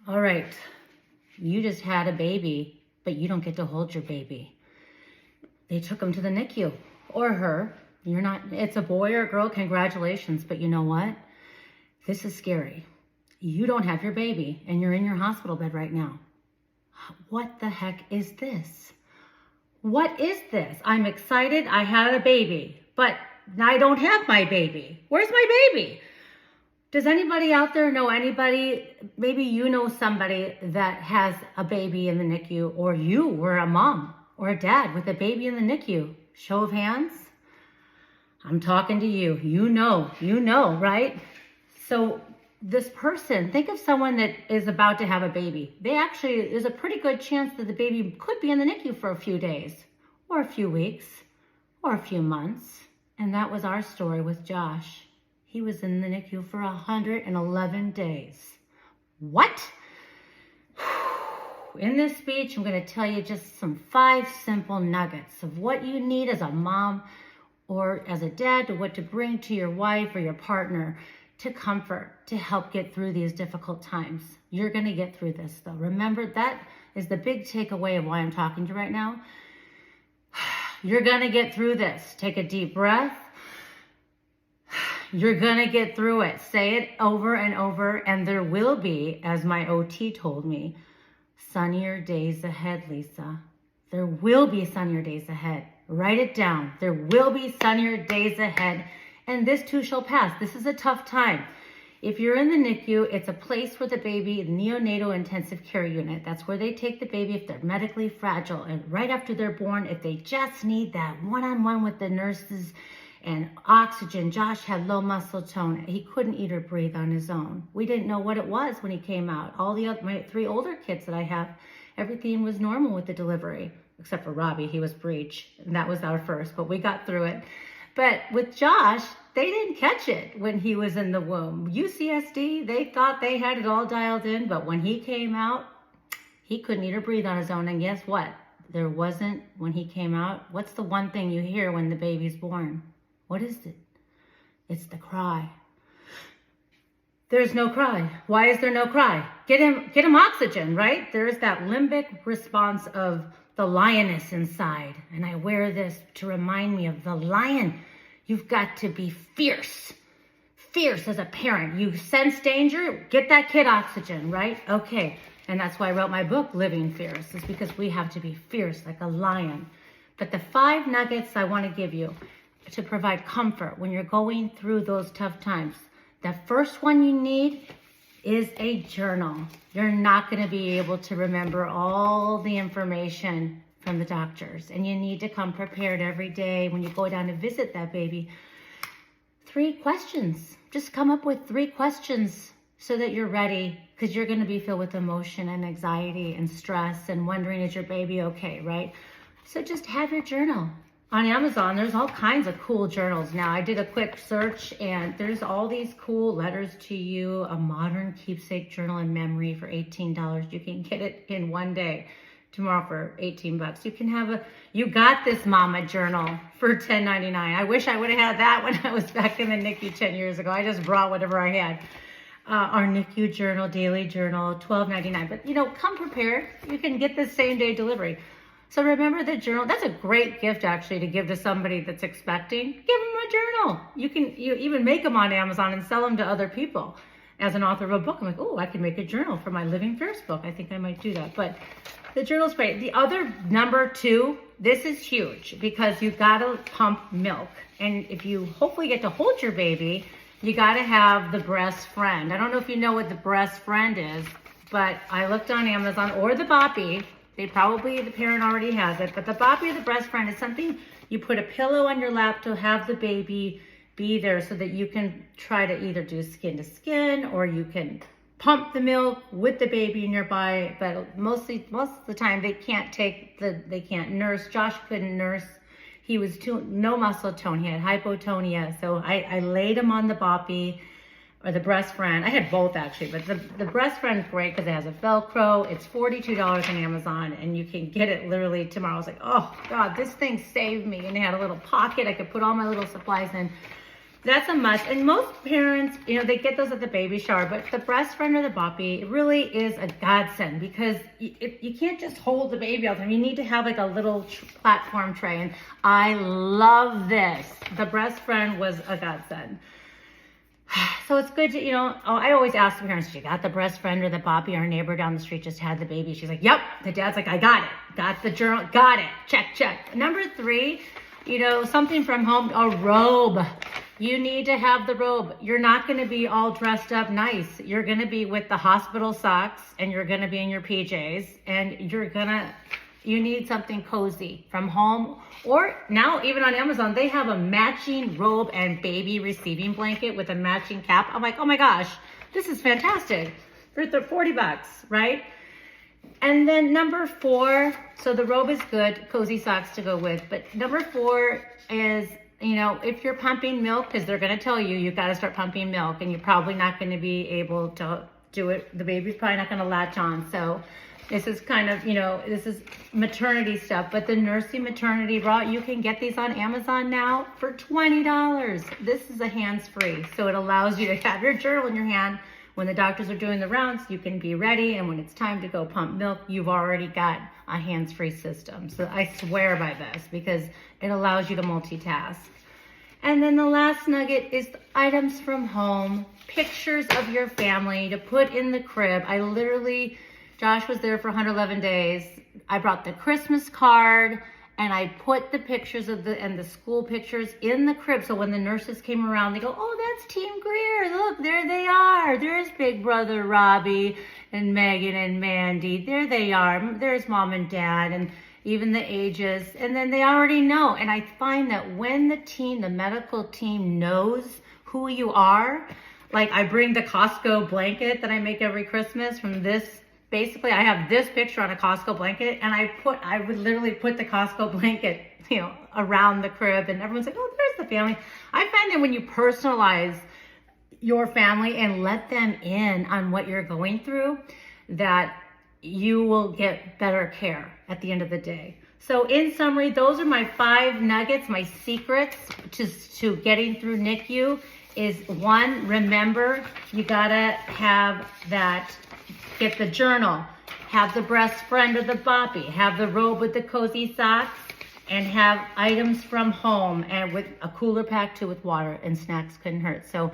All right, you just had a baby, but you don't get to hold your baby. They took him to the NICU, or her. You're not, it's a boy or a girl, congratulations, but you know what? This is scary. You don't have your baby, and you're in your hospital bed right now. What the heck is this? What is this? I'm excited, I had a baby, but I don't have my baby. Where's my baby? Does anybody out there know anybody, maybe you know somebody that has a baby in the NICU, or you were a mom or a dad with a baby in the NICU? Show of hands. I'm talking to you. You know, right? So this person, think of someone that is about to have a baby. There's a pretty good chance that the baby could be in the NICU for a few days or a few weeks or a few months. And that was our story with Josh. He was in the NICU for 111 days. What? In this speech, I'm going to tell you just some 5 simple nuggets of what you need as a mom or as a dad, to what to bring to your wife or your partner to comfort, to help get through these difficult times. You're going to get through this, though. Remember, that is the big takeaway of why I'm talking to you right now. You're going to get through this. Take a deep breath. You're going to get through it. Say it over and over, and there will be, as my OT told me, sunnier days ahead, Lisa. There will be sunnier days ahead. Write it down. There will be sunnier days ahead, and this too shall pass. This is a tough time. If you're in the NICU, it's a place where the baby, neonatal intensive care unit, that's where they take the baby if they're medically fragile, and right after they're born, if they just need that one-on-one with the nurses and oxygen. Josh had low muscle tone. He couldn't eat or breathe on his own. We didn't know what it was when he came out. All the other, my 3 older kids that I have, everything was normal with the delivery, except for Robbie. He was breech, and that was our first, but we got through it. But with Josh, they didn't catch it when he was in the womb. UCSD, they thought they had it all dialed in, but when he came out, he couldn't eat or breathe on his own. And guess what? There wasn't, when he came out, what's the one thing you hear when the baby's born? What is it? It's the cry. There's no cry. Why is there no cry? Get him oxygen, right? There's that limbic response of the lioness inside. And I wear this to remind me of the lion. You've got to be fierce. Fierce as a parent. You sense danger, get that kid oxygen, right? Okay. And that's why I wrote my book, Living Fierce, is because we have to be fierce like a lion. But the 5 nuggets I want to give you to provide comfort when you're going through those tough times. The first one you need is a journal. You're not going to be able to remember all the information from the doctors, and you need to come prepared every day when you go down to visit that baby. 3 questions. Just come up with 3 questions so that you're ready, because you're going to be filled with emotion and anxiety and stress and wondering, is your baby okay, right? So just have your journal. On Amazon, there's all kinds of cool journals now. I did a quick search, and there's all these cool letters to you, a modern keepsake journal in memory for $18. You can get it in one day. Tomorrow for $18. You can have a You Got This Mama journal for $10.99. I wish I would have had that when I was back in the NICU 10 years ago. I just brought whatever I had. Our NICU journal, daily journal, $12.99. But, come prepared. You can get this same day delivery. So remember the journal. That's a great gift, actually, to give to somebody that's expecting. Give them a journal. You even make them on Amazon and sell them to other people. As an author of a book, I'm like, oh, I can make a journal for my Living Fierce book. I think I might do that. But the journal's great. The other, number 2, this is huge, because you got to pump milk. And if you hopefully get to hold your baby, you got to have the breast friend. I don't know if you know what the breast friend is, but I looked on Amazon, or the boppy. The parent already has it, but the boppy or the breast friend is something you put a pillow on your lap to have the baby be there, so that you can try to either do skin to skin, or you can pump the milk with the baby nearby. But most of the time they can't nurse. Josh couldn't nurse. He was no muscle tone. He had hypotonia. So I laid him on the boppy or the breast friend. I had both, actually, but the breast friend is great because it has a Velcro. It's $42 on Amazon, and you can get it literally tomorrow. I was like, oh God, this thing saved me. And it had a little pocket I could put all my little supplies in. that's a must. And most parents, they get those at the baby shower, but the breast friend or the boppy really is a godsend because you can't just hold the baby all the time. You need to have like a little platform tray. And I love this. The breast friend was a godsend. So it's good to, I always ask the parents, you got the breast friend or the boppy? Our neighbor down the street just had the baby. She's like, yep. The dad's like, I got it. Got the journal. Got it. Check, check. Number 3, something from home, a robe. You need to have the robe. You're not going to be all dressed up nice. You're going to be with the hospital socks and you're going to be in your PJs and you need something cozy from home. Or now even on Amazon, they have a matching robe and baby receiving blanket with a matching cap. I'm like, oh my gosh, this is fantastic for $40, right? And then number 4, so the robe is good, cozy socks to go with. But number 4 is, if you're pumping milk, because they're going to tell you got to start pumping milk and you're probably not going to be able to do it. The baby's probably not going to latch on. So this is kind of, this is maternity stuff. But the nursing maternity bra, you can get these on Amazon now for $20. This is a hands-free. So it allows you to have your journal in your hand. When the doctors are doing the rounds, you can be ready. And when it's time to go pump milk, you've already got a hands-free system. So I swear by this because it allows you to multitask. And then the last nugget is items from home, pictures of your family to put in the crib. Josh was there for 111 days. I brought the Christmas card and I put the pictures of the school pictures in the crib. So when the nurses came around, they go, oh, that's Team Greer. Look, there they are. There's big brother Robbie and Megan and Mandy. There they are. There's mom and dad and even the ages. And then they already know. And I find that when the medical team knows who you are, like I bring the Costco blanket that I make every Christmas from this. Basically, I have this picture on a Costco blanket, and I would literally put the Costco blanket, around the crib, and everyone's like, oh, there's the family. I find that when you personalize your family and let them in on what you're going through, that you will get better care at the end of the day. So in summary, those are my 5 nuggets, my secrets to getting through NICU is 1, remember, you gotta have that. Get the journal, have the breast friend or the boppy, have the robe with the cozy socks, and have items from home and with a cooler pack too with water and snacks couldn't hurt. So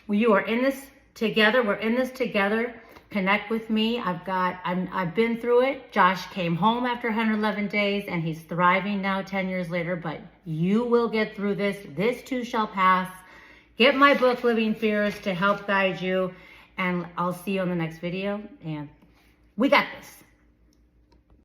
you are in this together. We're in this together. Connect with me. I've been through it. Josh came home after 111 days and he's thriving now 10 years later, but you will get through this. This too shall pass. Get my book, Living Fears, to help guide you. And I'll see you on the next video. And we got this.